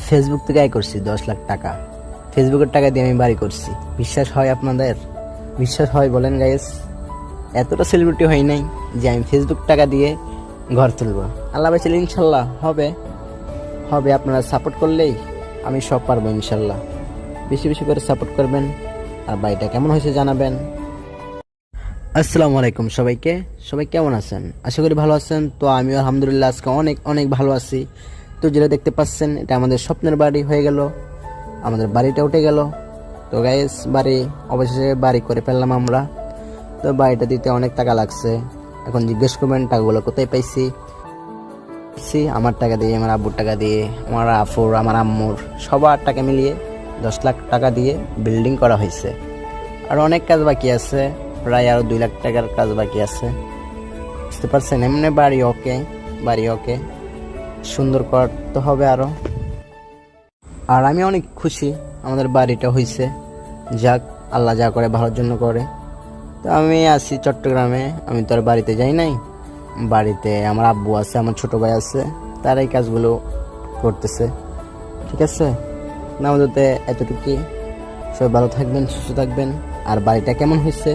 Facebook থেকে আয় করছি 10 লাখ টাকা। ফেসবুকের টাকা দিয়ে আমি বাড়ি করছি। বিশ্বাস হয় আপনাদের? বিশ্বাস হয় বলেন গাইস? এতটা সেলিব্রিটি হয় নাই যে আমি ফেসবুক টাকা দিয়ে ঘর তুলবো। আল্লাহ বাঁচালে ইনশাল্লাহ হবে। হবে, আপনারা সাপোর্ট করলেই আমি সব পারবো ইনশাল্লাহ। বেশি বেশি করে সাপোর্ট করবেন আর বাড়িটা কেমন হয়েছে জানাবেন। আসসালামু আলাইকুম সবাইকে। সবাই কেমন আছেন? আশা করি ভালো আছেন। তো আমি আলহামদুলিল্লাহ আজকে অনেক অনেক ভালো আছি। তো যেটা দেখতে পাচ্ছেন এটা আমাদের স্বপ্নের বাড়ি হয়ে গেল, আমাদের বাড়িটা উঠে গেল। তো গাইস বাড়ি অবশেষে বাড়ি করে ফেললাম আমরা। তো বাড়িটা দিতে অনেক টাকা লাগছে। এখন জিজ্ঞেস করবেন টাকাগুলো কোথায় পাইছি। আমার টাকা দিয়ে, আমার আব্বুর টাকা দিয়ে, আমার আফুর, আমার আম্মুর সবার টাকা মিলিয়ে 10 লাখ টাকা দিয়ে বিল্ডিং করা হয়েছে। আর অনেক কাজ বাকি আছে, প্রায় আরো 2 লাখ টাকার কাজ বাকি আছে। বুঝতে পারছেন? এমনি বাড়ি ওকে, বাড়ি ওকে, সুন্দর করতে হবে আরো। আর আমি অনেক খুশি আমাদের বাড়িটা হয়েছে। যাক, আল্লাহ যা করে ভালোর জন্য করে। তো আমি আছি চট্টগ্রামে, আমি তো আর বাড়িতে যাই নাই। বাড়িতে আমার আব্বু আছে, আমার ছোট ভাই আছে, তারা এই কাজগুলো করতেছে। ঠিক আছে না? আমাদের এতটুকুই। সবাই ভালো থাকবেন, সুস্থ থাকবেন। আর বাড়িটা কেমন হয়েছে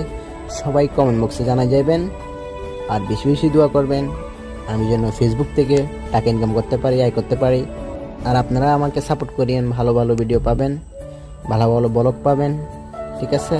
সবাই কমেন্ট বক্সে জানা যাবেন। আর বেশি বেশি দোয়া করবেন আমি যেন ফেসবুক থেকে টাকা ইনকাম করতে পারি, আয় করতে পারি। আর আপনারা আমাকে সাপোর্ট করিয়েন, ভালো ভালো ভিডিও পাবেন, ভালো ভালো ব্লগ পাবেন। ঠিক আছে?